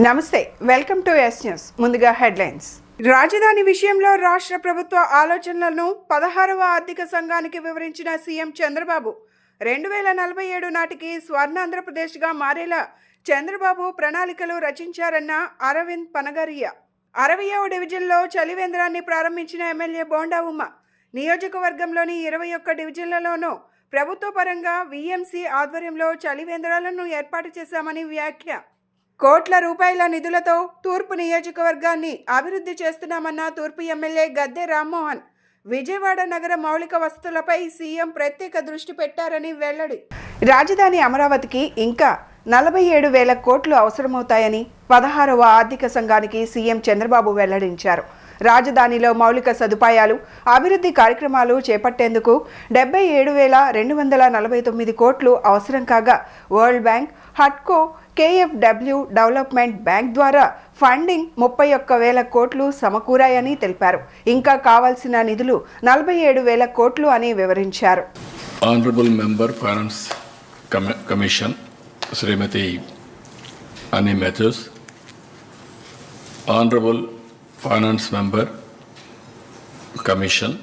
నమస్తే, welcome to yes news. ముందుగా headlines. రాజధాని విషయంలో రాష్ట్ర ప్రభుత్వ ఆలోచనలను 16వ ఆర్థిక సంఘానికి వివరించిన సీఎం చంద్రబాబు 2047 నాటికి స్వర్ణ ఆంధ్రప్రదేశ్గా మారేలా చంద్రబాబు ప్రణాళికలు రచించారన్న అరవింద్ పనగరియా. 60వ డివిజన్లో చలివేంద్రాన్ని ప్రారంభించిన ఎమ్మెల్యే బోండా ఉమ్మ. నియోజకవర్గంలోని 21 డివిజన్లలోనూ ప్రభుత్వ పరంగా వీఎంసీ ఆధ్వర్యంలో చలివేంద్రాలను ఏర్పాటు చేశామని వ్యాఖ్య. కోట్ల రూపాయల నిధులతో తూర్పు నియోజకవర్గాన్ని అభివృద్ధి చేస్తున్నామన్న తూర్పు ఎమ్మెల్యే గద్దె రామ్మోహన్. విజయవాడ నగర మౌలిక వసతులపై సీఎం ప్రత్యేక దృష్టి పెట్టారని వెల్లడి. రాజధాని అమరావతికి ఇంకా 47,000 కోట్లు అవసరమవుతాయని 16వ ఆర్థిక సంఘానికి సీఎం చంద్రబాబు వెల్లడించారు. రాజధానిలో మౌలిక సదుపాయాలు, అభివృద్ధి కార్యక్రమాలు చేపట్టేందుకు 77,249 కోట్లు అవసరం కాగా వరల్డ్ బ్యాంక్, హట్కో, KFW డెవలప్మెంట్ బ్యాంక్ ద్వారా ఫండింగ్ 31,000 కోట్లు సమకూరాయని తెలిపారు. ఇంకా కావాల్సిన నిధులు 47,000 కోట్లు అని వివరించారు. Honourable member finance commission Shrimati Annie Mathews, honourable finance member commission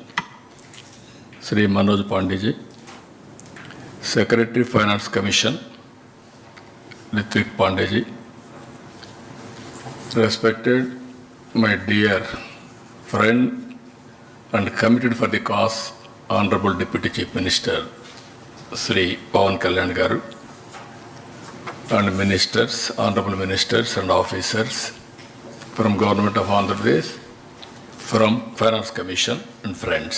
Shri Manoj Pandeji, secretary finance commission Ritwik Pandeji, respected my dear friend and committed for the cause, Honorable Deputy Chief Minister Sri Pawan Kalyan Garu, and ministers, honorable ministers and officers from Government of Andhra Pradesh, from Finance Commission and friends.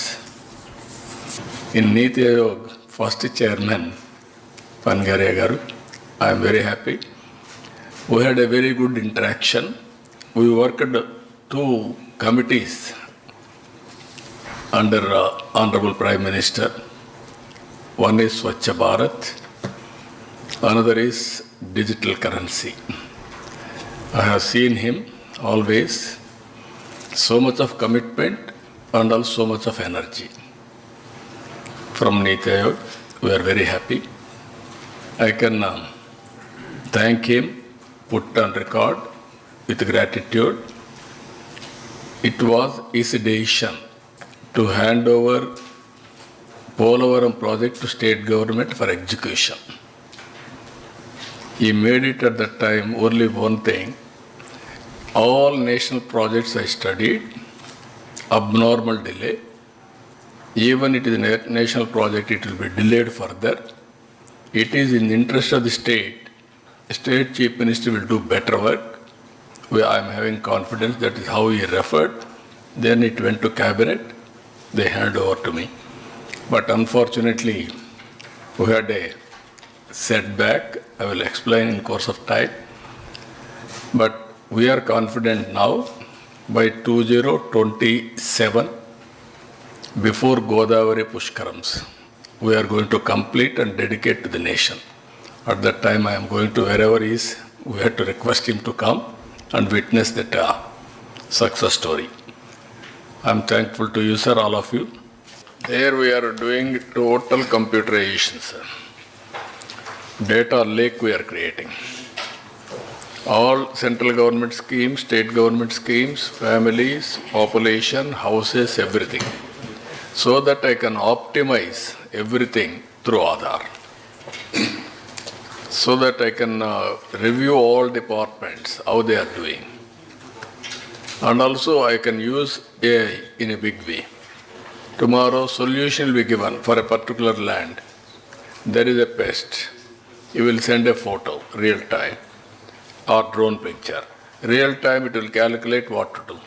In Niti Aayog, first chairman Pangaria Garu, I am very happy. We had a very good interaction. We worked 2 committees under Honorable Prime Minister. One is Swachh Bharat, another is digital currency. I have seen him always, so much of commitment and also so much of energy. From Niti Aayog, we are very happy. I can thank him, put on record with gratitude. It was his decision to hand over Polavaram project to state government for execution. He made it at that time only one thing. All national projects I studied, abnormal delay. Even it is a national project, it will be delayed further. It is in the interest of the state. State Chief Minister will do better work. I am having confidence that is how he referred. Then it went to cabinet. They handed over to me. But unfortunately, we had a setback. I will explain in course of time. But we are confident now by 2027, before Godavari Pushkarams, we are going to complete and dedicate to the nation. At that time, I am going to wherever he is. We have to request him to come and witness that success story. I am thankful to you, sir, all of you. There we are doing total computerization, sir. Data lake we are creating. All central government schemes, state government schemes, families, population, houses, everything. So that I can optimize everything through Aadhaar. So that I can review all departments, how they are doing. And also I can use AI in a big way. Tomorrow solution will be given for a particular land. There is a pest. You will send a photo, real time, or drone picture. Real time it will calculate what to do.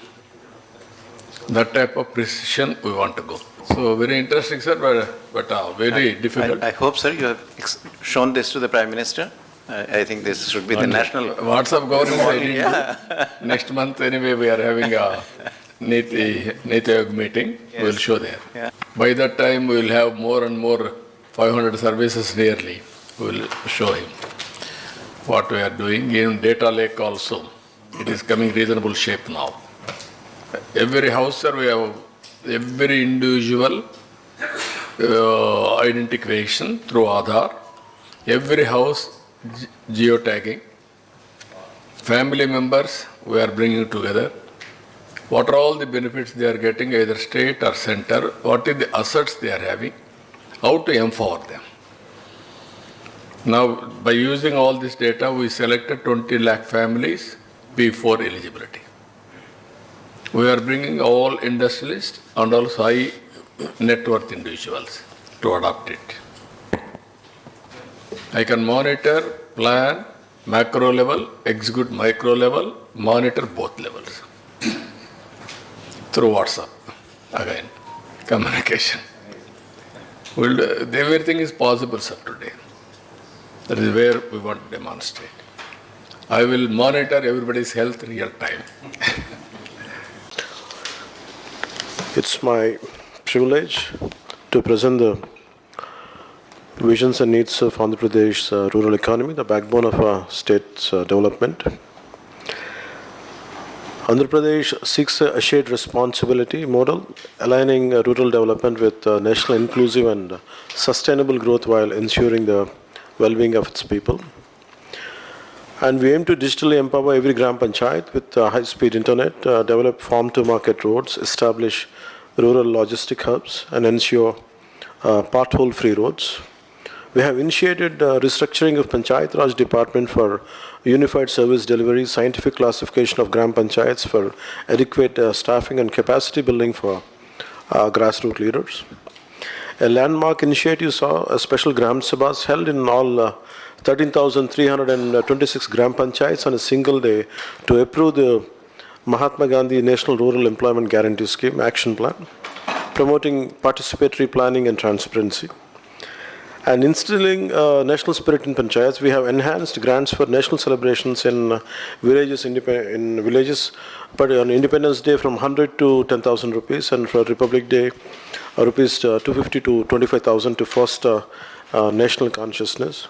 That type of precision we want to go. So very interesting, sir, but very difficult. I hope, sir, you have shown this to the Prime Minister. I think this should be the national. WhatsApp government I didn't do. Next month anyway we are having a Niti Aayog meeting. Yes. We will show there. Yeah. By that time we will have more and more 500 services nearly. We will show him what we are doing. In data lake also, it is coming reasonable shape now. Every house, sir, we have every individual identification through Aadhaar, every house geotagging, family members we are bringing together. What are all the benefits they are getting, either state or center? What are the assets they are having? How to empower them? Now, by using all this data, we selected 20 lakh families before eligibility. We are bringing all industrialists and also high net worth individuals to adopt it. I can monitor, plan, macro level, execute micro level, monitor both levels through WhatsApp. Again, communication. Everything is possible, sir, today. That is where we want to demonstrate. I will monitor everybody's health real time. It's my privilege to present the visions and needs of Andhra Pradesh's rural economy, the backbone of our state's development. Andhra Pradesh seeks a shared responsibility model, aligning rural development with national inclusive and sustainable growth while ensuring the well-being of its people. And we aim to digitally empower every Gram Panchayat with high-speed internet, develop farm-to-market roads, establish rural logistic hubs, and ensure pothole-free roads. We have initiated restructuring of Panchayat Raj Department for unified service delivery, scientific classification of Gram Panchayats for adequate staffing and capacity building for grassroots leaders. A landmark initiative saw a special Gram Sabhas held in all 13,326 Gram Panchayats on a single day to approve the Mahatma Gandhi National Rural Employment Guarantee Scheme Action Plan, promoting participatory planning and transparency. And instilling national spirit in panchayats, we have enhanced grants for national celebrations in villages, but on Independence Day from 100 to 10,000 rupees, and for Republic Day, rupees 250 to 25,000 to foster national consciousness.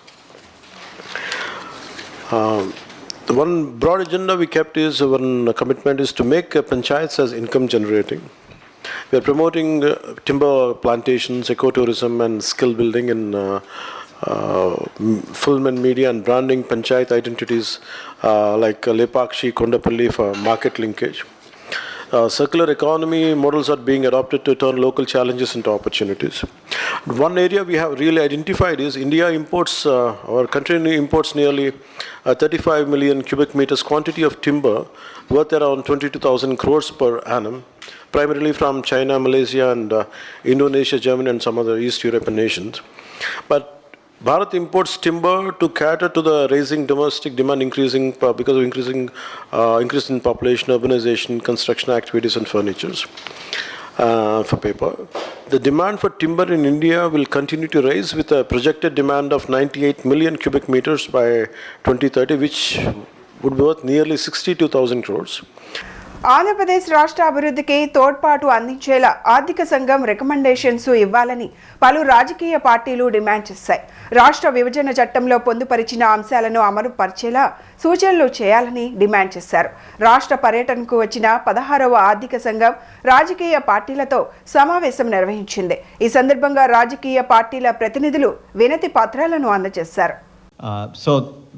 The one broad agenda we kept is, one commitment is to make panchayats as income generating. We are promoting timber plantations, ecotourism, and skill building in film and media, and branding panchayat identities like Lepakshi, Kondapalli for market linkage. Circular economy models are being adopted to turn local challenges into opportunities. One area we have really identified is India imports, our country imports nearly 35 million cubic meters quantity of timber worth around 22,000 crores per annum, primarily from China, Malaysia, and Indonesia, Germany, and some other East European nations. But Bharat imports timber to cater to the rising domestic demand, increasing because of increase in population, urbanization, construction activities, and furnitures for paper. The demand for timber in India will continue to rise with a projected demand of 98 million cubic meters by 2030, which would be worth nearly 62,000 crores. Andhra Pradesh రాష్ట్ర అభివృద్ధికి తోడ్పాటు అందించేలా ఆర్థిక సంఘం recommendations ఇవ్వాలని పలు రాజకీయ పార్టీలు డిమాండ్ చేశాయి. రాష్ట్ర విభజన చట్టంలో పొందుపరిచిన అంశాలను అమలు పరిచేలా సూచనలు చేయాలని డిమాండ్ చేశారు. రాష్ట్ర పర్యటనకు వచ్చిన 16వ ఆర్థిక సంఘం రాజకీయ పార్టీలతో సమావేశం నిర్వహించింది. ఈ సందర్భంగా రాజకీయ పార్టీల ప్రతినిధులు వినతి పత్రాలను అందజేశారు. So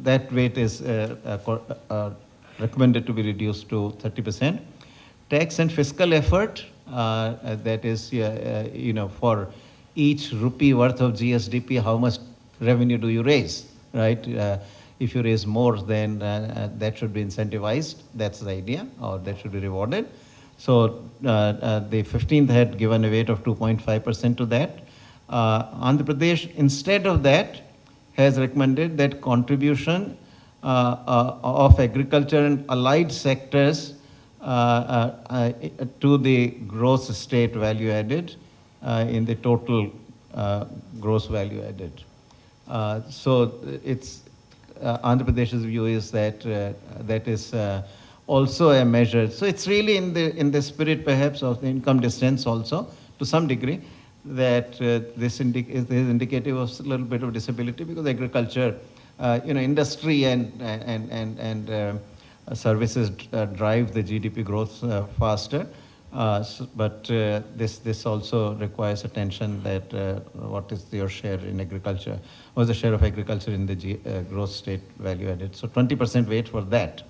that rate is recommended to be reduced to 30%. Tax and fiscal effort, that is, for each rupee worth of GSDP, how much revenue do you raise, right? If you raise more, then that should be incentivized. That's the idea, or that should be rewarded. So the 15th had given a weight of 2.5% to that. Andhra Pradesh, instead of that, has recommended that contribution of agriculture and allied sectors to the gross state value added in the total gross value added. So it's Andhra Pradesh's view is that that is also a measure. So it's really in the spirit perhaps of the income distance also to some degree, that this is indicative of a little bit of disability, because agriculture, industry and services drive the GDP growth faster. But this also requires attention, that what is your share in agriculture? What is the share of agriculture in the gross state value added? So 20% weight for that.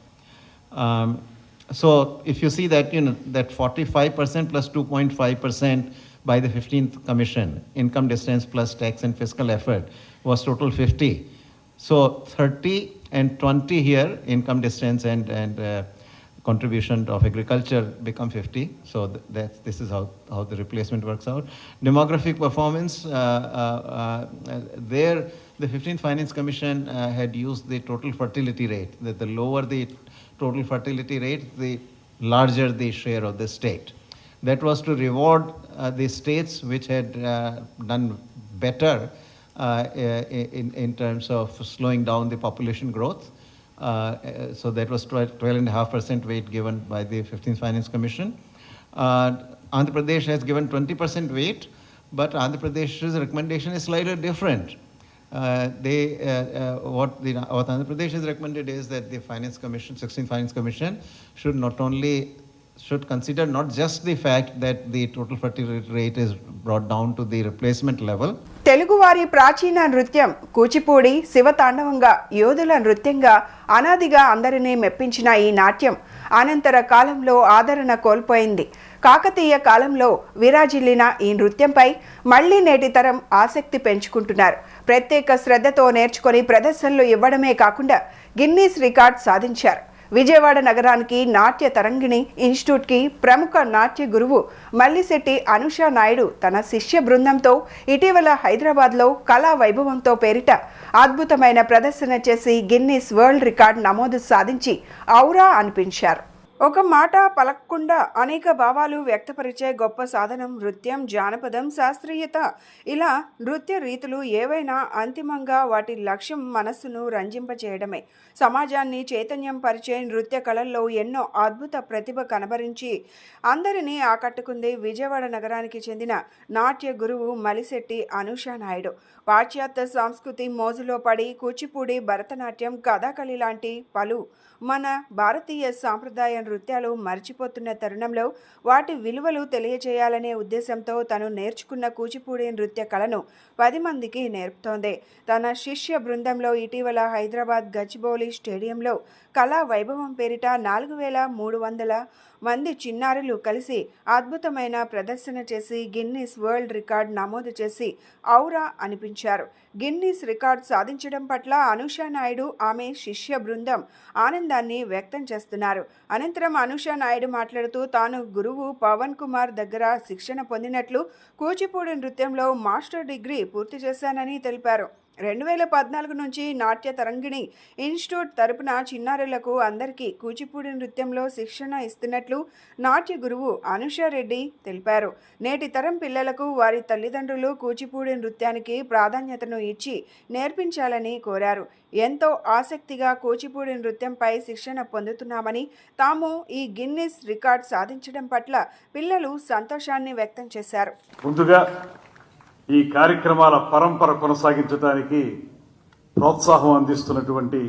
So if you see that, that 45% plus 2.5% by the 15th Commission, income distance plus tax and fiscal effort, was total 50. So 30 and 20 here, income distance and contribution of agriculture become 50. So this is how the replacement works out. Demographic performance, there the 15th Finance Commission had used the total fertility rate, that the lower the total fertility rate, the larger the share of the state. That was to reward the states which had done better in terms of slowing down the population growth. So that was 12.5% weight given by the 15th Finance Commission. Andhra Pradesh has given 20% weight, but Andhra Pradesh's recommendation is slightly different. What Andhra Pradesh has recommended is that the Finance Commission, 16th Finance Commission, should consider not just the fact that the total fertility rate is brought down to the replacement level. తెలుగువారి ప్రాచీన నృత్యం కూచిపూడి శివతాండవంగా యోధుల నృత్యంగా అనాదిగా అందరినీ మెప్పించిన ఈ నాట్యం అనంతర కాలంలో ఆదరణ కోల్పోయింది. కాకతీయ కాలంలో విరాజిల్లిన ఈ నృత్యంపై మళ్లీ నేటి తరం ఆసక్తి పెంచుకుంటున్నారు. ప్రత్యేక శ్రద్ధతో నేర్చుకొని ప్రదర్శనలు ఇవ్వడమే కాకుండా గిన్నీస్ రికార్డ్ సాధించారు. విజయవాడ నగరానికి నాట్య తరంగిణి ఇన్స్టిట్యూట్కి ప్రముఖ నాట్య గురువు మల్లిశెట్టి అనుషా నాయుడు తన శిష్య బృందంతో ఇటీవల హైదరాబాద్లో కళా వైభవంతో పేరిట అద్భుతమైన ప్రదర్శన చేసి గిన్నీస్ వరల్డ్ రికార్డ్ నమోదు సాధించి ఔరా అనిపించారు. ఒక మాట పలకకుండా అనేక భావాలు వ్యక్తపరిచే గొప్ప సాధనం నృత్యం. జానపదం, శాస్త్రీయత, ఇలా నృత్య రీతులు ఏవైనా అంతిమంగా వాటి లక్ష్యం మనస్సును రంజింపచేయడమే. సమాజాన్ని చైతన్యం పరిచే నృత్య కళల్లో ఎన్నో అద్భుత ప్రతిభ కనబరించి అందరినీ ఆకట్టుకుంది విజయవాడ నగరానికి చెందిన నాట్య గురువు మలిశెట్టి అనుషా నాయుడు. పాశ్చాత్య సంస్కృతి మోజులో పడి కూచిపూడి, భరతనాట్యం, కథాకళి లాంటి పలు మన భారతీయ సాంప్రదాయ నృత్యాలు మర్చిపోతున్న తరుణంలో వాటి విలువలు తెలియజేయాలనే ఉద్దేశంతో తను నేర్చుకున్న కూచిపూడి నృత్య కళను 10 మందికి నేర్పుతోంది. తన శిష్య బృందంలో ఇటీవల హైదరాబాద్ గచ్చిబౌలి స్టేడియంలో కళా వైభవం పేరిట 4300 మంది చిన్నారులు కలిసి అద్భుతమైన ప్రదర్శన చేసి గిన్నీస్ వరల్డ్ రికార్డ్ నమోదు చేసి ఔరా అనిపించారు. గిన్నీస్ రికార్డ్ సాధించడం పట్ల అనుషా నాయుడు, ఆమె శిష్య బృందం ఆనందాన్ని వ్యక్తం చేస్తున్నారు. అనంతరం అనుషా నాయుడు మాట్లాడుతూ తాను గురువు పవన్ కుమార్ దగ్గర శిక్షణ పొందినట్లు, కూచిపూడి నృత్యంలో మాస్టర్ డిగ్రీ పూర్తి చేశానని తెలిపారు. 2014 నుంచి నాట్య తరంగిణి ఇన్స్టిట్యూట్ తరపున చిన్నారులకు అందరికీ కూచిపూడి నృత్యంలో శిక్షణ ఇస్తున్నట్లు నాట్య గురువు అనుషా రెడ్డి తెలిపారు. నేటి తరం పిల్లలకు వారి తల్లిదండ్రులు కూచిపూడి నృత్యానికి ప్రాధాన్యతను ఇచ్చి నేర్పించాలని కోరారు. ఎంతో ఆసక్తిగా కూచిపూడి నృత్యంపై శిక్షణ పొందుతున్నామని, తాము ఈ గిన్నీస్ రికార్డ్ సాధించడం పట్ల పిల్లలు సంతోషాన్ని వ్యక్తం చేశారు. ముందుగా ఈ కార్యక్రమాల పరంపర కొనసాగించడానికి ప్రోత్సాహం అందిస్తున్నటువంటి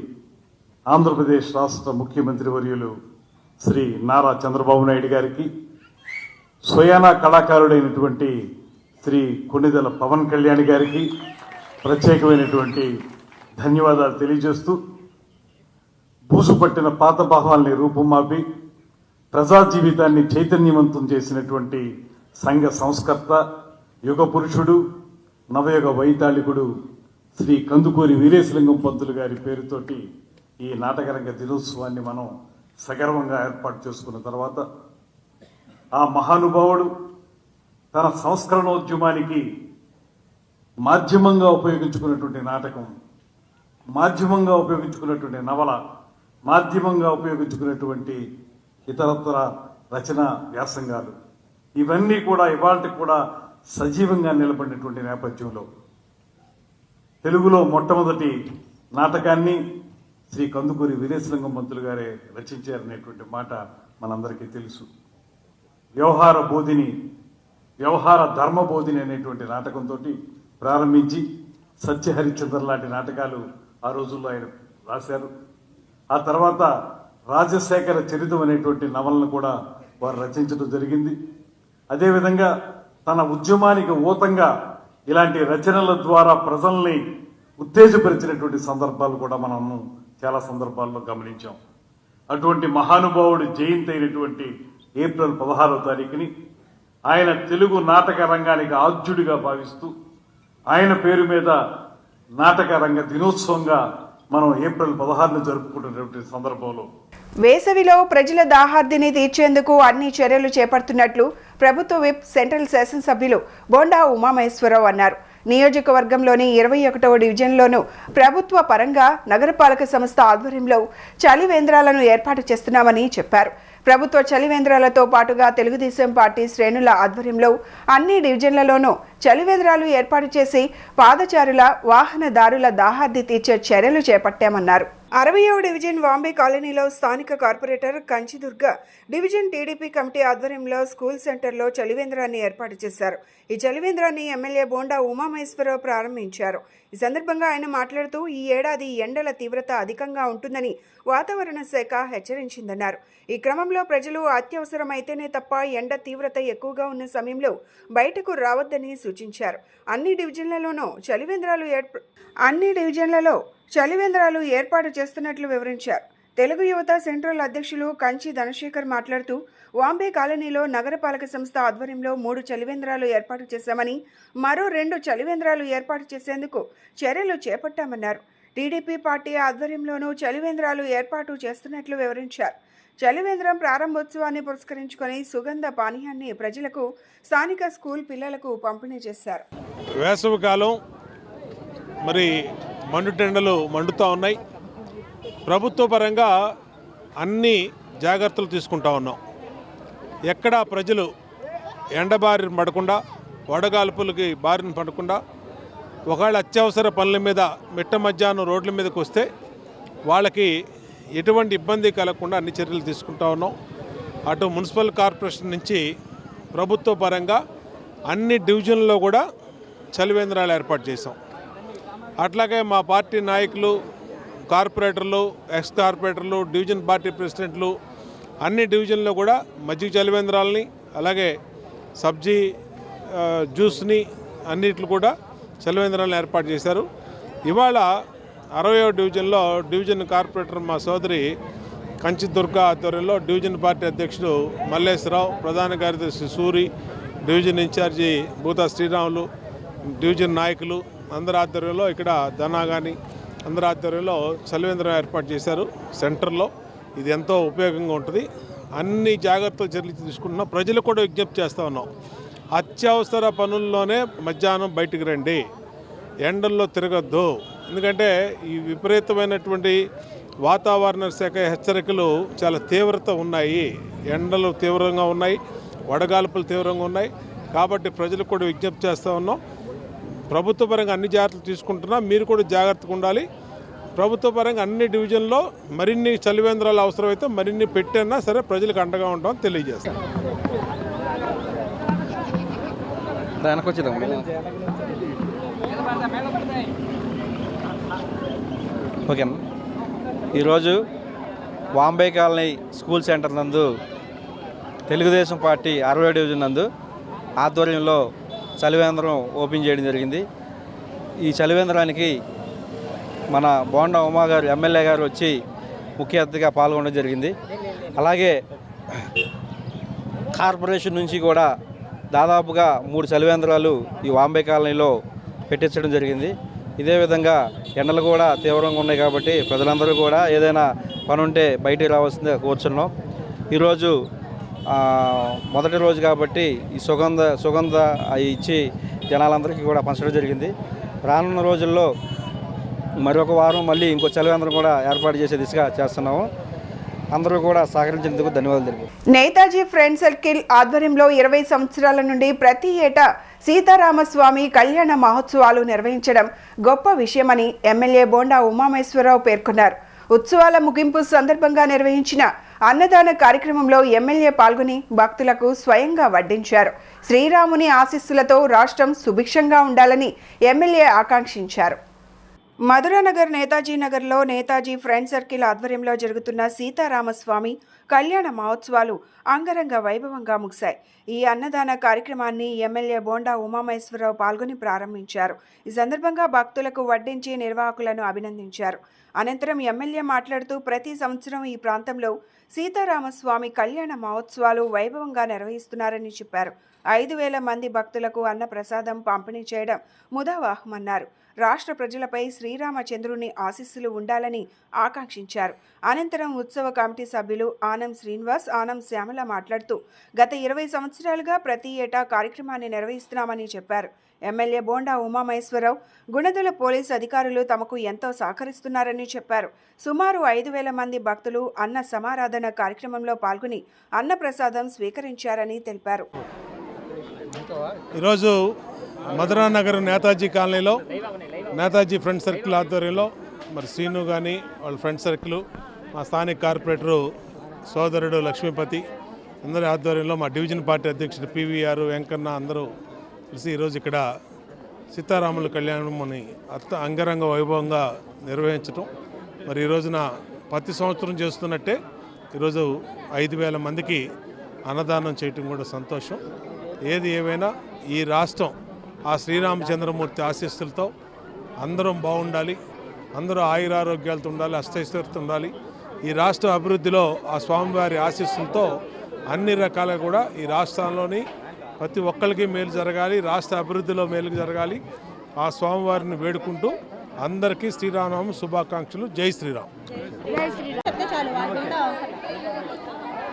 ఆంధ్రప్రదేశ్ రాష్ట్ర ముఖ్యమంత్రి వర్యులు శ్రీ నారా చంద్రబాబు నాయుడు గారికి, స్వయానా కళాకారుడైనటువంటి శ్రీ కొణిదెల పవన్ కళ్యాణ్ గారికి ప్రత్యేకమైనటువంటి ధన్యవాదాలు తెలియజేస్తూ, బూసుపట్టిన పాత భావాల్ని రూపుమాపి ప్రజా జీవితాన్ని చైతన్యవంతం చేసినటువంటి సంఘ సంస్కర్త, యుగ పురుషుడు, నవయుగ వైతాళికుడు శ్రీ కందుకూరి వీరేశలింగం పంతులు గారి పేరుతోటి ఈ నాటకరంగ దినోత్సవాన్ని మనం సగర్వంగా ఏర్పాటు చేసుకున్న తర్వాత, ఆ మహానుభావుడు తన సంస్కరణోద్యమానికి మాధ్యమంగా ఉపయోగించుకున్నటువంటి నాటకం, మాధ్యమంగా ఉపయోగించుకున్నటువంటి నవల, మాధ్యమంగా ఉపయోగించుకున్నటువంటి ఇతరత్ర రచన వ్యాసంగాలు, ఇవన్నీ కూడా ఇవాళకి కూడా సజీవంగా నిలబడినటువంటి నేపథ్యంలో తెలుగులో మొట్టమొదటి నాటకాన్ని శ్రీ కందుకూరి వీరేశలింగం పంతులు గారే రచించారనేటువంటి మాట మనందరికీ తెలుసు. వ్యవహార బోధిని, వ్యవహార ధర్మ బోధిని అనేటువంటి నాటకంతో ప్రారంభించి సత్యహరిచంద్ర లాంటి నాటకాలు ఆ రోజుల్లో ఆయన రాశారు. ఆ తర్వాత రాజశేఖర చరితం అనేటువంటి నవలను కూడా వారు రచించడం జరిగింది. అదేవిధంగా తన ఉద్యమానికి ఊతంగా ఇలాంటి రచనల ద్వారా ప్రజల్ని ఉత్తేజపరిచినటువంటి సందర్భాలు కూడా మనం చాలా సందర్భాల్లో గమనించాం. అటువంటి మహానుభావుడి జయంతి అయినటువంటి ఏప్రిల్ 16వ తారీఖుని ఆయన తెలుగు నాటక రంగానికి ఆద్యుడిగా భావిస్తూ ఆయన పేరు మీద నాటక రంగ దినోత్సవంగా మనం ఏప్రిల్ 16ని జరుపుకుంటున్నటువంటి సందర్భంలో వేసవిలో ప్రజల దాహార్దిని తీర్చేందుకు అన్ని చర్యలు చేపడుతున్నట్లు ప్రభుత్వ విప్ సెంట్రల్ శాసనసభ్యులు బోండా ఉమామహేశ్వరరావు అన్నారు. నియోజకవర్గంలోని 21వ డివిజన్లోనూ ప్రభుత్వ పరంగా నగరపాలక సంస్థ ఆధ్వర్యంలో చలివేంద్రాలను ఏర్పాటు చేస్తున్నామని చెప్పారు. ప్రభుత్వ చలివేంద్రాలతో పాటుగా తెలుగుదేశం పార్టీ శ్రేణుల ఆధ్వర్యంలో అన్ని డివిజన్లలోనూ చలివేంద్రాలు ఏర్పాటు చేసి పాదచారుల వాహనదారుల దాహార్ది తీర్చే చర్యలు చేపట్టామన్నారు. 60వ డివిజన్ వాంబే కాలనీలో స్థానిక కార్పొరేటర్ కంచిదుర్గ డివిజన్ టీడీపీ కమిటీ ఆధ్వర్యంలో స్కూల్ సెంటర్లో చలివేంద్రాన్ని ఏర్పాటు చేశారు. ఈ చలివేంద్రాన్ని ఎమ్మెల్యే బోండా ఉమామహేశ్వరరావు ప్రారంభించారు. ఈ సందర్భంగా ఆయన మాట్లాడుతూ ఈ ఏడాది ఎండల తీవ్రత అధికంగా ఉంటుందని వాతావరణ శాఖ హెచ్చరించిందన్నారు. ఈ క్రమంలో ప్రజలు అత్యవసరమైతేనే తప్ప ఎండ తీవ్రత ఎక్కువగా ఉన్న సమయంలో బయటకు రావద్దని సూచించారు. అన్ని డివిజన్లలో చలివేంద్రాలు ఏర్పాటు చేస్తున్నట్లు వివరించారు. తెలుగు యువత సెంట్రల్ అధ్యక్షులు కంచి ధనశేఖర్ మాట్లాడుతూ వాంబే కాలనీలో నగరపాలక సంస్థ ఆధ్వర్యంలో 3 చలివేంద్రాలు ఏర్పాటు చేశామని, మరో 2 చలివేంద్రాలు ఏర్పాటు చేసేందుకు చర్యలు చేపట్టామన్నారు. టీడీపీ పార్టీ ఆధ్వర్యంలోనూ చలివేంద్రాలు ఏర్పాటు చేస్తున్నట్లు వివరించారు. చలివేంద్రం ప్రారంభోత్సవాన్ని పురస్కరించుకొని సుగంధ పానీయాన్ని ప్రజలకు, స్థానిక స్కూల్ పిల్లలకు పంపిణీ చేశారు. వేసవికాలం మరి మండుటెండలు మండుతూ ఉన్నాయి. ప్రభుత్వ పరంగా అన్ని జాగ్రత్తలు తీసుకుంటా ఉన్నాం. ఎక్కడా ప్రజలు ఎండబారిన పడకుండా, వడగాల్పులకి బారిన పడకుండా, ఒకవేళ అత్యవసర పనుల మీద మిట్ట మధ్యాహ్నం రోడ్ల మీదకి వస్తే వాళ్ళకి ఎటువంటి ఇబ్బంది కలగకుండా అన్ని చర్యలు తీసుకుంటా ఉన్నాం. అటు మున్సిపల్ కార్పొరేషన్ నుంచి ప్రభుత్వ పరంగా అన్ని డివిజన్లలో కూడా చలివేంద్రాలు ఏర్పాటు చేశాం. అట్లాగే మా పార్టీ నాయకులు, కార్పొరేటర్లు, ఎక్స్ కార్పొరేటర్లు, డివిజన్ పార్టీ ప్రెసిడెంట్లు అన్ని డివిజన్లో కూడా మజ్జిగ చలివేంద్రాలని, అలాగే సబ్జీ జ్యూస్ని అన్నిట్లు కూడా చలివేంద్రాలను ఏర్పాటు చేశారు. ఇవాళ 60వ డివిజన్లో డివిజన్ కార్పొరేటర్ మా సోదరి కంచి దుర్గా ఆధ్వర్యంలో డివిజన్ పార్టీ అధ్యక్షుడు మల్లేశ్వరరావు, ప్రధాన కార్యదర్శి Suri, division in charge Bhutha Sriramulu, division నాయకులు అందరి ఆధ్వర్యంలో, ఇక్కడ ధనా కానీ అందరి ఆధ్వర్యంలో చలివేంద్రం ఏర్పాటు చేశారు సెంటర్లో. ఇది ఎంతో ఉపయోగంగా ఉంటుంది. అన్ని జాగ్రత్తలు చర్యలు తీసుకుంటున్నాం. ప్రజలు కూడా విజ్ఞప్తి చేస్తూ ఉన్నాం, అత్యవసర పనుల్లోనే మధ్యాహ్నం బయటికి రండి, ఎండల్లో తిరగద్దు. ఎందుకంటే ఈ విపరీతమైనటువంటి వాతావరణ శాఖ హెచ్చరికలు చాలా తీవ్రత ఉన్నాయి. ఎండలు తీవ్రంగా ఉన్నాయి, వడగాల్పులు తీవ్రంగా ఉన్నాయి. కాబట్టి ప్రజలకు కూడా విజ్ఞప్తి చేస్తూ ఉన్నాం, ప్రభుత్వ పరంగా అన్ని జాగ్రత్తలు తీసుకుంటున్నాం, మీరు కూడా జాగ్రత్తగా ఉండాలి. ప్రభుత్వ పరంగా అన్ని డివిజన్లో మరిన్ని చలివేంద్రాలు అవసరమైతే మరిన్ని పెట్టినా సరే ప్రజలకు అండగా ఉంటామని తెలియజేస్తాం. ఓకే అమ్మ. ఈరోజు వాంబే కాలనీ స్కూల్ సెంటర్ నందు తెలుగుదేశం పార్టీ 60వ డివిజన్ నందు ఆధ్వర్యంలో చలివేంద్రం ఓపెన్ చేయడం జరిగింది. ఈ చలివేంద్రానికి మన బోండా ఉమా గారు ఎమ్మెల్యే గారు వచ్చి ముఖ్య అతిథిగా పాల్గొనడం జరిగింది. అలాగే కార్పొరేషన్ నుంచి కూడా దాదాపుగా 3 చలివేంద్రాలు ఈ వాంబే కాలనీలో పెట్టించడం జరిగింది. ఇదే విధంగా ఎండలు కూడా తీవ్రంగా ఉన్నాయి కాబట్టి ప్రజలందరూ కూడా ఏదైనా పని ఉంటే బయటికి రావాల్సిందే కూర్చున్నాం. ఈరోజు మొదటి రోజు కాబట్టి ఈ సుగంధ అవి ఇచ్చి జనాలందరికీ కూడా పంచడం జరిగింది. రానున్న రోజుల్లో మరొక వారం మళ్ళీ ఇంకో చలివేంద్రం కూడా ఏర్పాటు చేసే దిశగా చేస్తున్నాము. అందరూ కూడా సహకరించేందుకు ధన్యవాదాలు తెలిపారు. నేతాజీ ఫ్రెండ్ సర్కిల్ ఆధ్వర్యంలో 20 సంవత్సరాల నుండి ప్రతి ఏటా సీతారామస్వామి కళ్యాణ మహోత్సవాలు నిర్వహించడం గొప్ప విషయమని ఎమ్మెల్యే బోండా ఉమామహేశ్వరరావు పేర్కొన్నారు. ఉత్సవాల ముగింపు సందర్భంగా నిర్వహించిన అన్నదాన కార్యక్రమంలో ఎమ్మెల్యే పాల్గొని భక్తులకు స్వయంగా వడ్డించారు. శ్రీరాముని ఆశీస్సులతో రాష్ట్రం సుభిక్షంగా ఉండాలని ఎమ్మెల్యే ఆకాంక్షించారు. మధురానగర్ నేతాజీ నగర్లో నేతాజీ ఫ్రెండ్ సర్కిల్ ఆధ్వర్యంలో జరుగుతున్న సీతారామస్వామి కళ్యాణ మహోత్సవాలు అంగరంగ వైభవంగా ముగిశాయి. ఈ అన్నదాన కార్యక్రమాన్ని ఎమ్మెల్యే బోండా ఉమామహేశ్వరరావు పాల్గొని ప్రారంభించారు. ఈ సందర్భంగా భక్తులకు వడ్డించి నిర్వాహకులను అభినందించారు. అనంతరం ఎమ్మెల్యే మాట్లాడుతూ ప్రతి సంవత్సరం ఈ ప్రాంతంలో సీతారామస్వామి కళ్యాణ మహోత్సవాలు వైభవంగా నిర్వహిస్తున్నారని చెప్పారు. 5,000 మంది భక్తులకు అన్న ప్రసాదం పంపిణీ చేయడం ముదావాహమన్నారు. రాష్ట్ర ప్రజలపై శ్రీరామచంద్రుని ఆశీస్సులు ఉండాలని ఆకాంక్షించారు. అనంతరం ఉత్సవ కమిటీ సభ్యులు ఆనం శ్రీనివాస్, ఆనం శ్యామల మాట్లాడుతూ గత 20 సంవత్సరాలుగా ప్రతి ఏటా కార్యక్రమాన్ని నిర్వహిస్తున్నామని చెప్పారు. ఎమ్మెల్యే బోండా ఉమామహేశ్వరరావు, గుణదల పోలీసు అధికారులు తమకు ఎంతో సహకరిస్తున్నారని చెప్పారు. సుమారు 5,000 మంది భక్తులు అన్న సమారాధన కార్యక్రమంలో పాల్గొని అన్న ప్రసాదం స్వీకరించారని తెలిపారు. ఈరోజు మధురానగర్ నేతాజీ కాలనీలో నేతాజీ ఫ్రెండ్ సర్కిల్ ఆధ్వర్యంలో మరి శ్రీను కానీ వాళ్ళ ఫ్రెండ్ సర్కిల్, మా స్థానిక కార్పొరేటరు సోదరుడు లక్ష్మీపతి అందరి ఆధ్వర్యంలో మా డివిజన్ పార్టీ అధ్యక్షుడు పివిఆర్ వెంకన్న అందరూ కలిసి ఈరోజు ఇక్కడ సీతారాముల కళ్యాణం అని అంగరంగ వైభవంగా నిర్వహించడం. మరి ఈ రోజున ప్రతి సంవత్సరం చేస్తున్నట్టే ఈరోజు 5,000 మందికి అన్నదానం చేయటం కూడా సంతోషం. ఏది ఏమైనా ఈ రాష్ట్రం ఆ శ్రీరామచంద్రమూర్తి ఆశీస్సులతో అందరం బాగుండాలి, అందరూ ఆయురారోగ్యాలతో ఉండాలి, అష్టైశ్వర్యతో ఉండాలి. ఈ రాష్ట్ర అభివృద్ధిలో ఆ స్వామివారి ఆశీస్సులతో అన్ని రకాలుగా కూడా ఈ రాష్ట్రంలోని ప్రతి ఒక్కరికి మేలు జరగాలి, రాష్ట్ర అభివృద్ధిలో మేలు జరగాలి. ఆ స్వామివారిని వేడుకుంటూ అందరికీ శ్రీరామనవమి శుభాకాంక్షలు. జై శ్రీరామ్.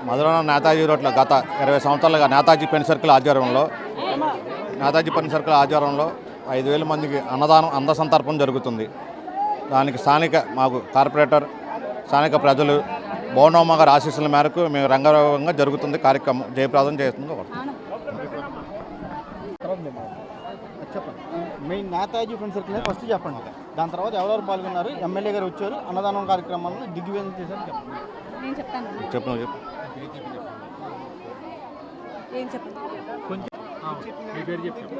మధురాన నేతాజీ రోడ్లో గత 20 సంవత్సరాలుగా నేతాజీ పెన్ సర్కిల్ ఆధ్వర్యంలో 5,000 మందికి అన్న సంతర్పణ జరుగుతుంది. దానికి స్థానిక మాకు కార్పొరేటర్, స్థానిక ప్రజలు, బోండమ్మ గారి ఆశీస్సుల మేరకు మేము రంగరంగంగా జరుగుతుంది. కార్యక్రమం జయప్రదం చేస్తుంది. Main Netaji friend circle first చెప్పండి, దాని తర్వాత ఎవరెవరు పాల్గొన్నారు, ఎమ్మెల్యే గారు వచ్చారు, అన్నదానం కార్యక్రమాలను దిగ్విజయం చేశారు చెప్పండి.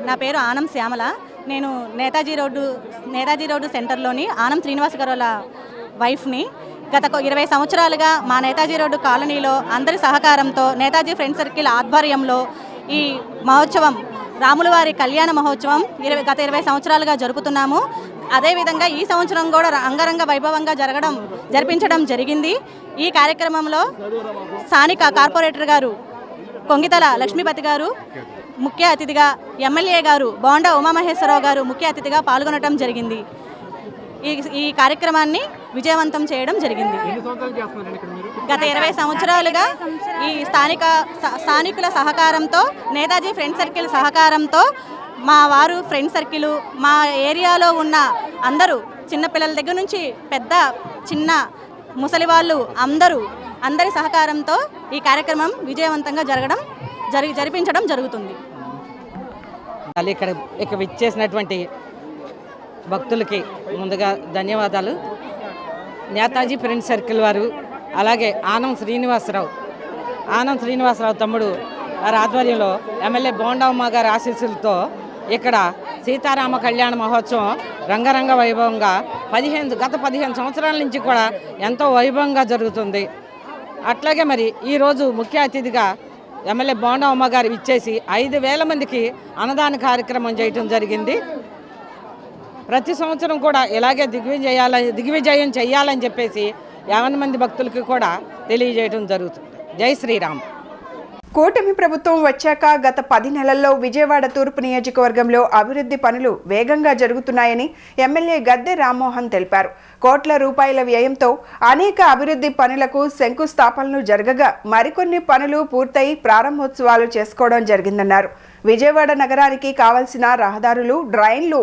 నా పేరు ఆనం శ్యామల. నేను నేతాజీ రోడ్డు సెంటర్లోని ఆనం శ్రీనివాస్ గారు వాళ్ళ వైఫ్ని. గత 20 సంవత్సరాలుగా మా నేతాజీ రోడ్డు కాలనీలో అందరి సహకారంతో నేతాజీ ఫ్రెండ్ సర్కిల్ ఆధ్వర్యంలో ఈ మహోత్సవం, రాములవారి కళ్యాణ మహోత్సవం గత 20 సంవత్సరాలుగా జరుపుతున్నాము. అదేవిధంగా ఈ సంవత్సరం కూడా అంగరంగ వైభవంగా జరిపించడం జరిగింది. ఈ కార్యక్రమంలో స్థానిక కార్పొరేటర్ గారు కొంగితల లక్ష్మీపతి గారు ముఖ్య అతిథిగా, ఎమ్మెల్యే గారు బోండా ఉమామహేశ్వరరావు గారు ముఖ్య అతిథిగా పాల్గొనడం జరిగింది. ఈ కార్యక్రమాన్ని విజయవంతం చేయడం జరిగింది. గత 20 సంవత్సరాలుగా ఈ స్థానికుల సహకారంతో, నేతాజీ ఫ్రెండ్ సర్కిల్ సహకారంతో మా వారు ఫ్రెండ్ సర్కిల్, మా ఏరియాలో ఉన్న అందరూ చిన్నపిల్లల దగ్గర నుంచి పెద్ద చిన్న ముసలి వాళ్ళు అందరి సహకారంతో ఈ కార్యక్రమం విజయవంతంగా జరిపించడం జరుగుతుంది. ఇక్కడ విచ్చేసినటువంటి భక్తులకి ముందుగా ధన్యవాదాలు. నేతాజీ ఫ్రెండ్ సర్కిల్ వారు, అలాగే ఆనం శ్రీనివాసరావు తమ్ముడు వారి ఆధ్వర్యంలో ఎమ్మెల్యే బోండమ్మ గారి ఆశీస్సులతో ఇక్కడ సీతారామ కళ్యాణ మహోత్సవం రంగరంగ వైభవంగా గత 15 సంవత్సరాల నుంచి కూడా ఎంతో వైభవంగా జరుగుతుంది. అట్లాగే మరి ఈరోజు ముఖ్య అతిథిగా ఎమ్మెల్యే బోండమ్మ గారు ఇచ్చేసి 5,000 మందికి అన్నదాన కార్యక్రమం చేయటం జరిగింది. ప్రతి సంవత్సరం కూడా ఇలాగే దిగ్విజయం చేయాలని చెప్పేసి 50 మంది భక్తులకి కూడా తెలియజేయడం జరుగుతుంది. జై శ్రీరామ్. కూటమి ప్రభుత్వం వచ్చాక గత 10 నెలల్లో విజయవాడ తూర్పు నియోజకవర్గంలో అభివృద్ధి పనులు వేగంగా జరుగుతున్నాయని ఎమ్మెల్యే గద్దె రామ్మోహన్ తెలిపారు. కోట్ల రూపాయల వ్యయంతో అనేక అభివృద్ధి పనులకు శంకుస్థాపనలు జరగగా మరికొన్ని పనులు పూర్తయి ప్రారంభోత్సవాలు చేసుకోవడం జరిగిందన్నారు. విజయవాడ నగరానికి కావాల్సిన రహదారులు, డ్రైన్లు,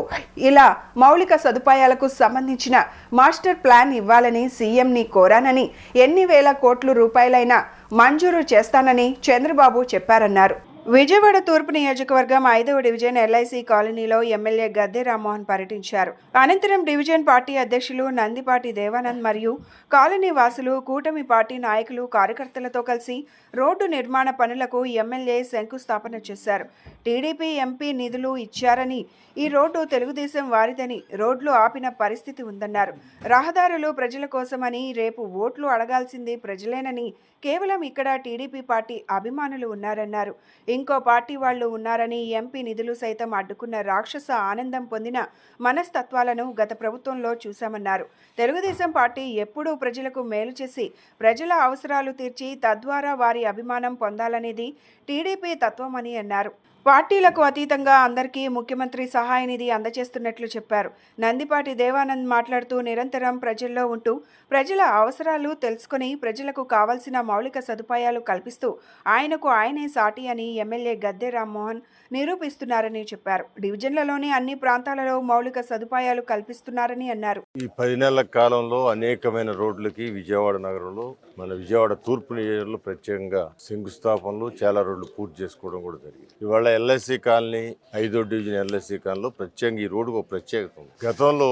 ఇలా మౌలిక సదుపాయాలకు సంబంధించిన మాస్టర్ ప్లాన్ ఇవ్వాలని సీఎంని కోరానని, ఎన్ని వేల కోట్ల రూపాయలైనా మంజూరు చేస్తానని చంద్రబాబు చెప్పారన్నారు. విజయవాడ తూర్పు నియోజకవర్గం 5వ డివిజన్ ఎల్ఐసి కాలనీలో ఎమ్మెల్యే గద్దె రామ్మోహన్ పర్యటించారు. అనంతరం డివిజన్ పార్టీ అధ్యక్షులు నందిపాటి దేవానంద్ మరియు కాలనీ వాసులు, కూటమి పార్టీ నాయకులు, కార్యకర్తలతో కలిసి రోడ్డు నిర్మాణ పనులకు ఎమ్మెల్యే శంకుస్థాపన చేశారు. టీడీపీ ఎంపీ నిధులు ఇచ్చారని, ఈ రోడ్డు తెలుగుదేశం వారిదని రోడ్లు ఆపిన పరిస్థితి ఉందన్నారు. రహదారులు ప్రజల కోసమని, రేపు ఓట్లు అడగాల్సింది ప్రజలేనని, కేవలం ఇక్కడ టీడీపీ పార్టీ అభిమానులు ఉన్నారన్నారు. ఇంకో పార్టీ వాళ్ళు ఉన్నారని, ఎంపీ నిధులు సైతం అడ్డుకున్న రాక్షస ఆనందం పొందిన మనస్తత్వాలను గత ప్రభుత్వంలో చూశామన్నారు. తెలుగుదేశం పార్టీ ఎప్పుడూ ప్రజలకు మేలు చేసి ప్రజల అవసరాలు తీర్చి తద్వారా వారి అభిమానం పొందాలనేది టీడీపీ తత్వమని అన్నారు. పార్టీలకు అతీతంగా అందరికీ ముఖ్యమంత్రి సహాయ నిధి అందజేస్తున్నట్లు చెప్పారు. నందిపాటి దేవానంద్ మాట్లాడుతూ నిరంతరం ప్రజల్లో ఉంటూ ప్రజల అవసరాలు తెలుసుకుని ప్రజలకు కావాల్సిన మౌలిక సదుపాయాలు కల్పిస్తూ ఆయనకు ఆయనే సాటి అని ఎమ్మెల్యే గద్దె రామ్మోహన్ నిరూపిస్తున్నారని చెప్పారు. డివిజన్లలోని అన్ని ప్రాంతాలలో మౌలిక సదుపాయాలు కల్పిస్తున్నారని అన్నారు. ఈ 10 నెలల కాలంలో అనేకమైన రోడ్లకి విజయవాడ నగరంలో, మన విజయవాడ తూర్పు నియోజకవర్గంలో ప్రత్యేకంగా శంకుస్థాపనలు, చాలా రోడ్లు పూర్తి చేసుకోవడం కూడా జరిగింది. ఇవాళ ఎల్ఐసి కాలనీ 5వ డివిజన్ ఎల్ఐసి కాలనీలో ప్రత్యేకంగా ఈ రోడ్డుకు ఒక ప్రత్యేకత ఉంది. గతంలో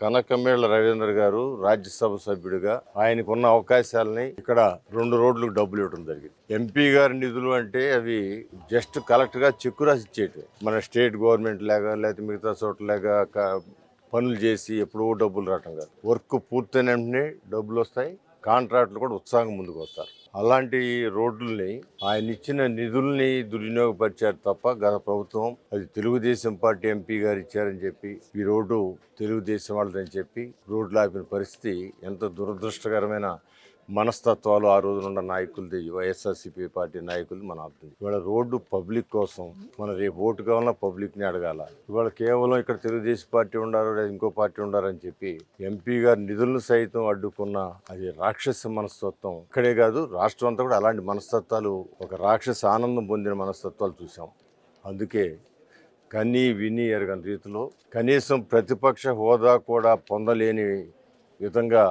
కనకమేళ్ల రవీంద్ర గారు రాజ్యసభ సభ్యుడిగా ఆయనకున్న అవకాశాలని ఇక్కడ 2 రోడ్లకు డబ్బులు ఇవ్వడం జరిగింది. ఎంపీ గారి నిధులు అంటే అవి జస్ట్ కలెక్ట్గా చెక్కు రాసి ఇచ్చేయటం. మన స్టేట్ గవర్నమెంట్ లాగా లేకపోతే మిగతా చోట్లలాగా పనులు చేసి ఎప్పుడో డబ్బులు రావటం కాదు. వర్క్ పూర్తయిన వెంటనే డబ్బులు వస్తాయి, కాంట్రాక్టులు కూడా ఉత్సాహం ముందుకు వస్తారు. అలాంటి రోడ్లని ఆయన ఇచ్చిన నిధుల్ని దుర్వినియోగపరిచారు తప్ప గత ప్రభుత్వం అది తెలుగుదేశం పార్టీ ఎంపీ గారు ఇచ్చారని చెప్పి ఈ రోడ్డు తెలుగుదేశం వాళ్ళదని చెప్పి రోడ్లు ఆపిన పరిస్థితి ఎంత దురదృష్టకరమైన మనస్తత్వాలు ఆ రోజునున్న నాయకులది, వైఎస్ఆర్సీపీ పార్టీ నాయకులు మన అర్థం. ఇవాళ రోడ్డు పబ్లిక్ కోసం, మన రేపు ఓటు కావాలన్నా పబ్లిక్ని అడగాల. ఇవాళ కేవలం ఇక్కడ తెలుగుదేశం పార్టీ ఉండారు లేదా ఇంకో పార్టీ ఉండారని చెప్పి ఎంపీ గారి నిధులను సైతం అడ్డుకున్న అది రాక్షస మనస్తత్వం. ఇక్కడే కాదు రాష్ట్రం అంతా కూడా అలాంటి మనస్తత్వాలు, ఒక రాక్షస ఆనందం పొందిన మనస్తత్వాలు చూసాం. అందుకే కనీ విని ఎరగని రీతిలో కనీసం ప్రతిపక్ష హోదా కూడా పొందలేని విధంగా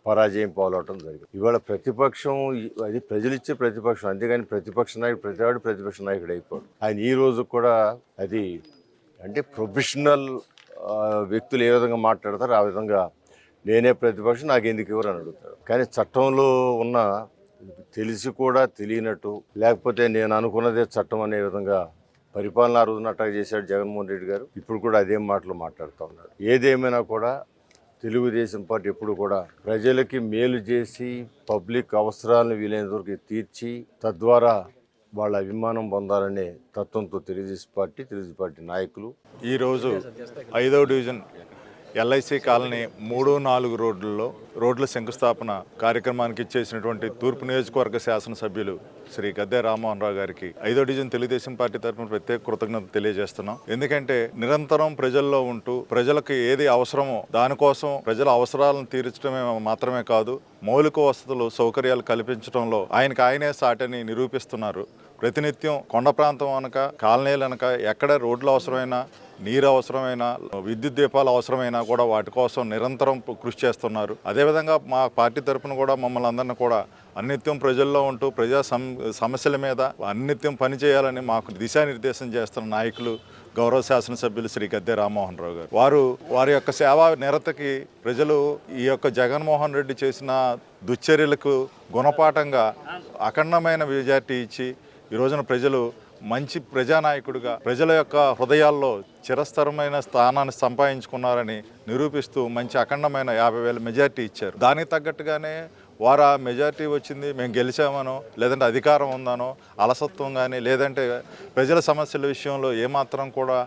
పరాజయం పాలవటం జరిగింది. ఇవాళ ప్రతిపక్షం అది ప్రజలిచ్చే ప్రతిపక్షం, అంతేగాని ప్రతిపక్ష నాయకుడు ప్రతివాడు ప్రతిపక్ష నాయకుడు అయిపోడు. ఆయన ఈ రోజు కూడా అది అంటే ప్రొఫెషనల్ వ్యక్తులు ఏ విధంగా మాట్లాడతారు ఆ విధంగా నేనే ప్రతిపక్షం నాకు ఎందుకు ఎవరు అని అడుగుతారు. కానీ చట్టంలో ఉన్న తెలిసి కూడా తెలియనట్టు, లేకపోతే నేను అనుకున్నదే చట్టం అనే విధంగా పరిపాలన ఆ రోజున అటాక్ చేశాడు జగన్మోహన్ రెడ్డి గారు. ఇప్పుడు కూడా అదే మాటలు మాట్లాడుతూ ఉన్నారు. ఏదేమైనా కూడా తెలుగుదేశం పార్టీ ఎప్పుడు కూడా ప్రజలకి మేలు చేసి పబ్లిక్ అవసరాలను వీలైనంత వరకు తీర్చి తద్వారా వాళ్ళ అభిమానం పొందాలనే తత్వంతో తెలుగుదేశం పార్టీ నాయకులు ఈరోజు 5వ డివిజన్ ఎల్ఐసి కాలనీ 3, 4 రోడ్ల శంకుస్థాపన కార్యక్రమానికి ఇచ్చేసినటువంటి తూర్పు నియోజకవర్గ శాసనసభ్యులు శ్రీ గద్దె రామ్మోహన్ రావు గారికి 5వ డివిజన్ తెలుగుదేశం పార్టీ తరఫున ప్రత్యేక కృతజ్ఞతలు తెలియజేస్తున్నాం. ఎందుకంటే నిరంతరం ప్రజల్లో ఉంటూ ప్రజలకు ఏది అవసరమో దానికోసం ప్రజల అవసరాలను తీర్చడమే మాత్రమే కాదు, మౌలిక వసతులు సౌకర్యాలు కల్పించడంలో ఆయనే సాటని నిరూపిస్తున్నారు. ప్రతినిత్యం కొండ ప్రాంతం అనక, కాలనీలు అనక, ఎక్కడ రోడ్లు అవసరమైనా, నీరు అవసరమైనా, విద్యుత్ దీపాలు అవసరమైనా కూడా వాటి కోసం నిరంతరం కృషి చేస్తున్నారు. అదేవిధంగా మా పార్టీ తరఫున కూడా మమ్మల్ని అందరినీ కూడా అన్నిత్యం ప్రజల్లో ఉంటూ ప్రజా సమస్యల మీద అన్నిత్యం పనిచేయాలని మాకు దిశానిర్దేశం చేస్తున్న నాయకులు గౌరవ శాసనసభ్యులు శ్రీ గద్దె రామ్మోహన్ రావు గారు. వారి యొక్క సేవా నిరతకి ప్రజలు ఈ యొక్క జగన్మోహన్ రెడ్డి చేసిన దుశ్చర్యలకు గుణపాఠంగా అఖండమైన మెజార్టీ ఇచ్చి ఈ రోజున ప్రజలు మంచి ప్రజానాయకుడిగా ప్రజల యొక్క హృదయాల్లో చిరస్థిరమైన స్థానాన్ని సంపాదించుకున్నారని నిరూపిస్తూ మంచి అఖండమైన 50,000 మెజార్టీ ఇచ్చారు. దానికి తగ్గట్టుగానే వారు ఆ మెజార్టీ వచ్చింది మేము గెలిచామనో, లేదంటే అధికారం ఉందనో, అలసత్వం కానీ, లేదంటే ప్రజల సమస్యల విషయంలో ఏమాత్రం కూడా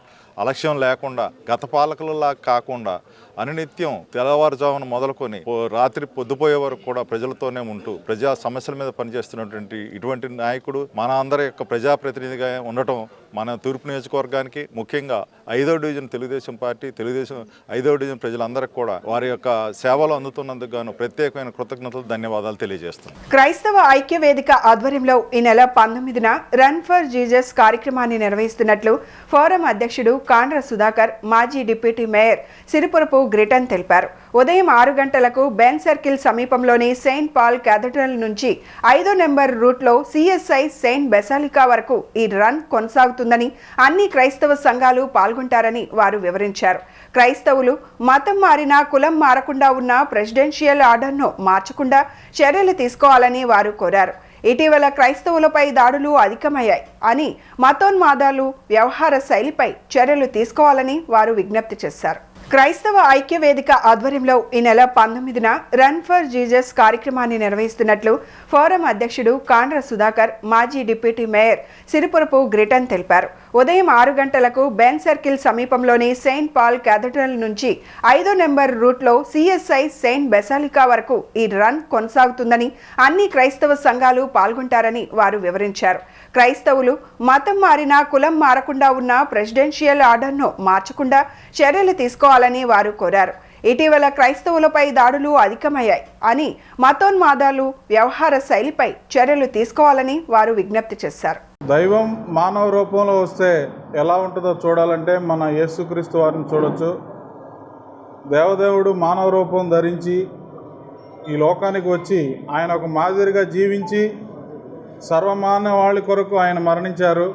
అలక్ష్యం లేకుండా, గత పాలకులలా కాకుండా అనునిత్యం తెల్లవారుజామున మొదలుకొని రాత్రి పొద్దుపోయే వరకు కూడా ప్రజలతోనే ఉంటూ ప్రజా సమస్యల మీద పనిచేస్తున్నటువంటి ఇటువంటి నాయకుడు మన అందరి యొక్క ప్రజాప్రతినిధిగా ఉండటం మన తూర్పు నియోజకవర్గానికి, ముఖ్యంగా 5వ డివిజన్ తెలుగుదేశం పార్టీ, తెలుగుదేశం 5వ డివిజన్ ప్రజలందరికీ కూడా వారి యొక్క సేవలు అందుతున్నందుకు గాను ప్రత్యేకమైన కృతజ్ఞతలు, ధన్యవాదాలు తెలియజేస్తున్నాను. క్రైస్తవ ఐక్య వేదిక ఆధ్వర్యంలో ఈ నెల 19న రన్ ఫర్ జీసస్ కార్యక్రమాన్ని నిర్వహిస్తున్నట్లు ఫోరం అధ్యక్షుడు కాండ్ర సుధాకర్, మాజీ డిప్యూటీ మేయర్ సిరిపురపు గ్రిటన్ తెలిపారు. ఉదయం 6 గంటలకు బెన్ సర్కిల్ సమీపంలోని సెయింట్ పాల్ క్యాథడ్రల్ నుంచి 5వ నెంబర్ రూట్లో సిఎస్ఐ సెయింట్ బెసాలికా వరకు ఈ రన్ కొనసాగుతుందని, అన్ని క్రైస్తవ సంఘాలు పాల్గొంటారని వారు వివరించారు. క్రైస్తవులు మతం మారినా కులం మారకుండా ఉన్న ప్రెసిడెన్షియల్ ఆర్డర్ను మార్చకుండా చర్యలు తీసుకోవాలని వారు కోరారు. ఇటీవల క్రైస్తవులపై దాడులు అధికమయ్యాయి అని, మతోన్మాదాలు వ్యవహార శైలిపై చర్యలు తీసుకోవాలని వారు విజ్ఞప్తి చేశారు. క్రైస్తవ ఐక్య వేదిక ఆధ్వర్యంలో ఈ నెల 19న రన్ ఫర్ జీసస్ కార్యక్రమాన్ని నిర్వహిస్తున్నట్లు ఫోరం అధ్యక్షుడు కాండ్ర సుధాకర్, మాజీ డిప్యూటీ మేయర్ సిరిపురపు గ్రిటన్ తెలిపారు. ఉదయం 6 గంటలకు బెన్ సర్కిల్ సమీపంలోని సెయింట్ పాల్ క్యాథడ్రల్ నుంచి 5వ నెంబర్ రూట్లో సిఎస్ఐ సెయింట్ బెసాలికా వరకు ఈ రన్ కొనసాగుతుందని, అన్ని క్రైస్తవ సంఘాలు పాల్గొంటారని వారు వివరించారు. క్రైస్తవులు మతం మారినా కులం మారకుండా ఉన్న ప్రెసిడెన్షియల్ ఆర్డర్ను మార్చకుండా చర్యలు తీసుకోవాలని వారు కోరారు. ఇటీవల క్రైస్తవులపై దాడులు అధికమయ్యాయి అని, మతోన్మాదాలు వ్యవహార శైలిపై చర్యలు తీసుకోవాలని వారు విజ్ఞప్తి చేశారు. దైవం మానవ రూపంలో వస్తే ఎలా ఉంటుందో చూడాలంటే మన యేసుక్రీస్తు వారిని చూడొచ్చు. దేవదేవుడు మానవ రూపం ధరించి ఈ లోకానికి వచ్చి ఆయన ఒక మాదిరిగా జీవించి సర్వమానవాళి కొరకు ఆయన మరణించారు.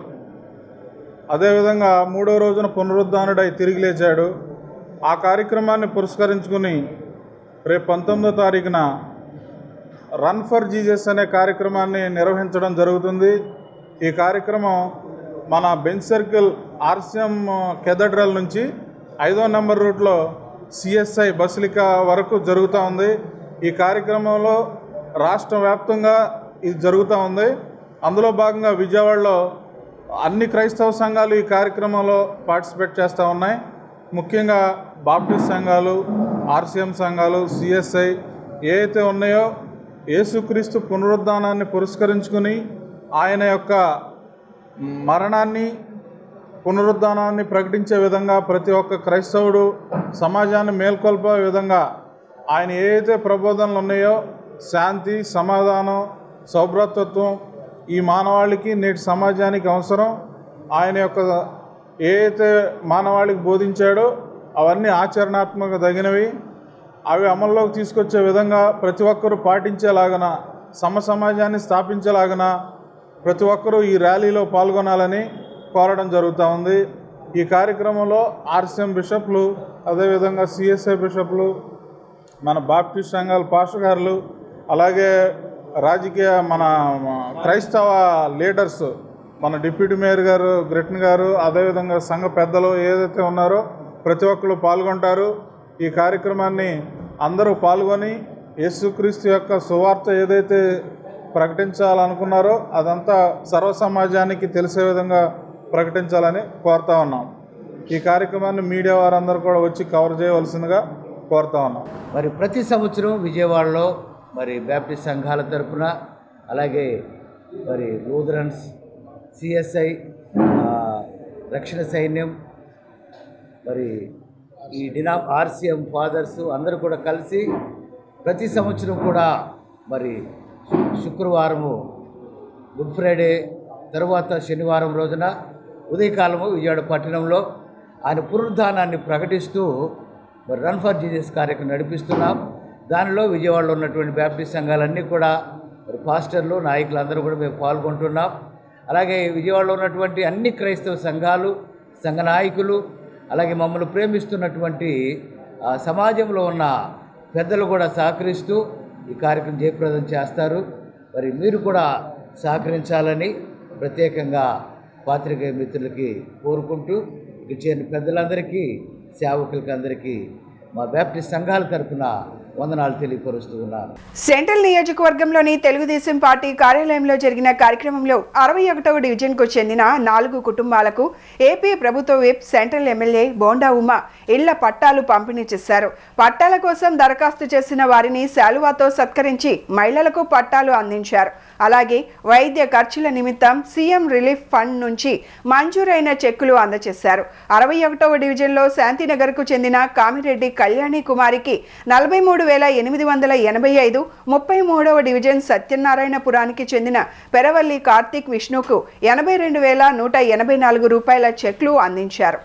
అదేవిధంగా 3వ రోజున పునరుద్ధానుడై తిరిగి లేచాడు. ఆ కార్యక్రమాన్ని పురస్కరించుకుని రేపు 19వ తారీఖున రన్ ఫర్ జీసస్ అనే కార్యక్రమాన్ని నిర్వహించడం జరుగుతుంది. ఈ కార్యక్రమం మన బెన్ సర్కిల్ ఆర్సిఎం కేథడ్రల్ నుంచి 5వ నెంబర్ రూట్లో సిఎస్ఐ బసిలికా వరకు జరుగుతూ ఉంది. ఈ కార్యక్రమంలో రాష్ట్ర వ్యాప్తంగా ఇది జరుగుతూ ఉంది. అందులో భాగంగా విజయవాడలో అన్ని క్రైస్తవ సంఘాలు ఈ కార్యక్రమంలో పార్టిసిపేట్ చేస్తూ ఉన్నాయి. ముఖ్యంగా బాప్టిస్ట్ సంఘాలు, ఆర్సిఎం సంఘాలు, సిఎస్ఐ ఏవైతే ఉన్నాయో యేసుక్రీస్తు పునరుద్ధానాన్ని పురస్కరించుకుని ఆయన యొక్క మరణాన్ని, పునరుద్ధానాన్ని ప్రకటించే విధంగా ప్రతి ఒక్క క్రైస్తవుడు సమాజాన్ని మేల్కొల్పే విధంగా ఆయన ఏవైతే ప్రబోధనలు ఉన్నాయో శాంతి, సమాధానం, సౌభ్రాతృత్వం ఈ మానవాళికి, నేటి సమాజానికి అవసరం. ఆయన యొక్క ఏదైతే మానవాళికి బోధించాడో అవన్నీ ఆచరణాత్మక తగినవి. అవి అమల్లోకి తీసుకొచ్చే విధంగా ప్రతి ఒక్కరూ పాటించేలాగన, సమాజాన్ని స్థాపించేలాగన ప్రతి ఒక్కరూ ఈ ర్యాలీలో పాల్గొనాలని కోరడం జరుగుతూ ఉంది. ఈ కార్యక్రమంలో ఆర్సిఎం బిషప్లు, అదేవిధంగా సిఎస్ఐ బిషప్లు, మన బాప్టిస్ట్ సంఘాల పాస్టర్ గారులు, అలాగే రాజకీయ మన క్రైస్తవ లీడర్స్, మన డిప్యూటీ మేయర్ గారు గ్రిటన్ గారు, అదేవిధంగా సంఘ పెద్దలు ఏదైతే ఉన్నారో ప్రతి ఒక్కరు పాల్గొంటారు. ఈ కార్యక్రమాన్ని అందరూ పాల్గొని యేసుక్రీస్తు యొక్క సువార్త ఏదైతే ప్రకటించాలనుకున్నారో అదంతా సర్వ సమాజానికి తెలిసే విధంగా ప్రకటించాలని కోరుతా ఉన్నాం. ఈ కార్యక్రమాన్ని మీడియా వారందరూ కూడా వచ్చి కవర్ చేయవలసిందిగా కోరుతా ఉన్నాం. మరి ప్రతి సంవత్సరం విజయవాడలో మరి బ్యాప్టిస్ట్ సంఘాల తరఫున, అలాగే మరి లూథరన్స్, సిఎస్ఐ, రక్షణ సైన్యం, మరి ఈ ఆర్సిఎం ఫాదర్స్ అందరూ కూడా కలిసి ప్రతి సంవత్సరం కూడా మరి శుక్రవారము గుడ్ ఫ్రైడే తరువాత శనివారం రోజున ఉదయకాలము విజయవాడ పట్టణంలో ఆయన పునరుద్ధానాన్ని ప్రకటిస్తూ మరి రన్ ఫర్ జీసస్ కార్యక్రమం నడిపిస్తున్నాం. దానిలో విజయవాడలో ఉన్నటువంటి బ్యాప్టిస్ట్ సంఘాలన్నీ కూడా మరి పాస్టర్లు, నాయకులు అందరూ కూడా మేము పాల్గొంటున్నాం. అలాగే విజయవాడలో ఉన్నటువంటి అన్ని క్రైస్తవ సంఘాలు, సంఘ నాయకులు, అలాగే మమ్మల్ని ప్రేమిస్తున్నటువంటి సమాజంలో ఉన్న పెద్దలు కూడా సహకరిస్తూ ఈ కార్యక్రమం జయప్రదం చేస్తారు. మరి మీరు కూడా సహకరించాలని ప్రత్యేకంగా పాత్రికేయ మిత్రులకి కోరుకుంటూ చేరిన పెద్దలందరికీ, సేవకులకి అందరికీ మా బ్యాప్టిస్ట్ సంఘాల తరఫున వందనాలు తెలియపరుస్తూ ఉన్నారు. సెంట్రల్ నియోజకవర్గంలోని తెలుగుదేశం పార్టీ కార్యాలయంలో జరిగిన కార్యక్రమంలో 61వ డివిజన్కు చెందిన 4 కుటుంబాలకు ఏపీ ప్రభుత్వ whip, central MLA bonda Uma ఇళ్ల పట్టాలు పంపిణీ చేశారు. పట్టాల కోసం దరఖాస్తు చేసిన వారిని శాలువాతో సత్కరించి మహిళలకు పట్టాలు అందించారు. అలాగే వైద్య ఖర్చుల నిమిత్తం సీఎం రిలీఫ్ ఫండ్ నుంచి మంజూరైన చెక్కులు అందజేశారు. 61వ డివిజన్లో శాంతినగర్కు చెందిన కామిరెడ్డి కళ్యాణి కుమారికి 43,885, 33వ డివిజన్ సత్యనారాయణపురానికి చెందిన పెరవల్లి కార్తీక్ విష్ణుకు 82,184 రూపాయల చెక్లు అందించారు.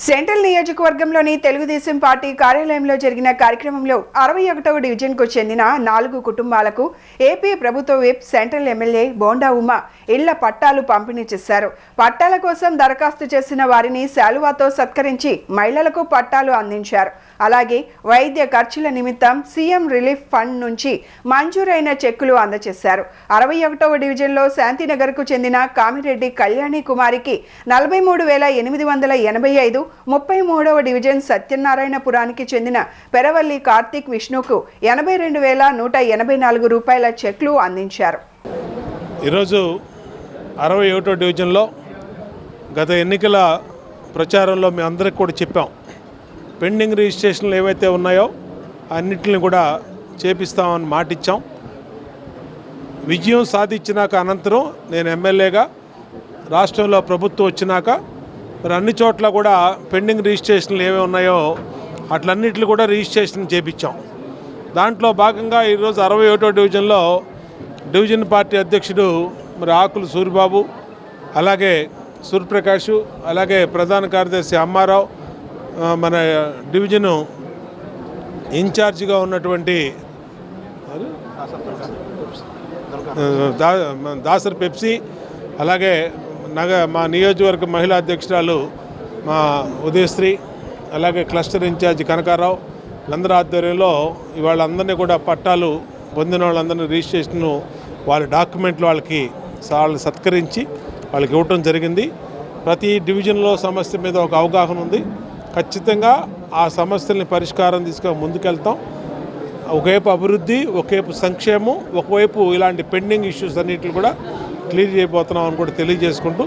సెంట్రల్ నియోజకవర్గంలోని తెలుగుదేశం పార్టీ కార్యాలయంలో జరిగిన కార్యక్రమంలో 61వ డివిజన్కు చెందిన 4 కుటుంబాలకు ఏపీ ప్రభుత్వ whip central MLA bonda Uma ఇళ్ల పట్టాలు పంపిణీ చేశారు. పట్టాల కోసం దరఖాస్తు చేసిన వారిని శాలువాతో సత్కరించి మహిళలకు పట్టాలు అందించారు. అలాగే వైద్య ఖర్చుల నిమిత్తం సీఎం రిలీఫ్ ఫండ్ నుంచి మంజూరైన చెక్కులు అందజేశారు. 61వ డివిజన్లో శాంతినగర్కు చెందిన కామిరెడ్డి కళ్యాణి కుమారికి 43,885, 33వ డివిజన్ సత్యనారాయణపురానికి చెందిన పెరవల్లి కార్తీక్ విష్ణుకు 82,184 రూపాయల చెక్లు అందించారు. ఈరోజు 61వ డివిజన్లో గత ఎన్నికల ప్రచారంలో మీ అందరికి కూడా చెప్పాం, పెండింగ్ రిజిస్ట్రేషన్లు ఏవైతే ఉన్నాయో అన్నింటిని కూడా చేపిస్తామని మాటిచ్చాం. విజయం సాధించినాక అనంతరం నేను ఎమ్మెల్యేగా రాష్ట్రంలో ప్రభుత్వం వచ్చినాక మరి అన్ని చోట్ల కూడా పెండింగ్ రిజిస్ట్రేషన్లు ఏవే ఉన్నాయో అట్లన్నింటిని కూడా రిజిస్ట్రేషన్ చేపించాం. దాంట్లో భాగంగా ఈరోజు 61వ డివిజన్లో డివిజన్ పార్టీ అధ్యక్షుడు మరి ఆకుల సూరిబాబు, అలాగే సూర్యప్రకాష్, అలాగే ప్రధాన కార్యదర్శి అమ్మారావు, మన డివిజను ఇన్ఛార్జిగా ఉన్నటువంటి దాసర్ పెప్సీ, అలాగే మా నియోజకవర్గ మహిళా అధ్యక్షురాలు మా ఉదయశ్రీ, అలాగే క్లస్టర్ ఇన్ఛార్జి కనకారావు వీళ్ళందరి ఆధ్వర్యంలో ఇవాళ అందరినీ కూడా పట్టాలు పొందిన వాళ్ళందరినీ రిజిస్ట్రేషన్ను వాళ్ళ డాక్యుమెంట్లు వాళ్ళకి సత్కరించి వాళ్ళకి ఇవ్వటం జరిగింది. ప్రతి డివిజన్లో సమస్య మీద ఒక అవగాహన ఉంది. ఖచ్చితంగా ఆ సమస్యల్ని పరిష్కారం తీసుకొని ముందుకెళ్తాం. ఒకవైపు అభివృద్ధి, ఒకవైపు సంక్షేమం, ఒకవైపు ఇలాంటి పెండింగ్ ఇష్యూస్ అన్నిటిని కూడా క్లియర్ చేయబోతున్నాం అని కూడా తెలియజేసుకుంటూ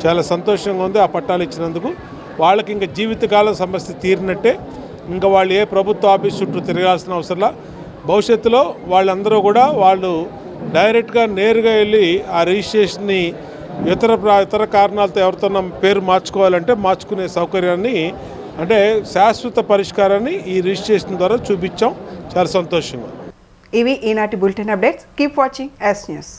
చాలా సంతోషంగా ఉంది. ఆ పట్టాలు ఇచ్చినందుకు వాళ్ళకి ఇంకా జీవితకాలం సమస్య తీరినట్టే. ఇంకా వాళ్ళు ఏ ప్రభుత్వ ఆఫీస్ చుట్టూ తిరగాల్సిన అవసరంలా. భవిష్యత్తులో వాళ్ళందరూ కూడా వాళ్ళు డైరెక్ట్గా నేరుగా వెళ్ళి ఆ రిజిస్ట్రేషన్ని ఇతర కారణాలతో ఎవరితో పేరు మార్చుకోవాలంటే మార్చుకునే సౌకర్యాన్ని, అంటే శాశ్వత పరిష్కారాన్ని ఈ రిజిస్ట్రేషన్ ద్వారా చూపించాం. చాలా సంతోషంగా. ఇవి ఈనాటి bulletin updates. Keep watching yes news.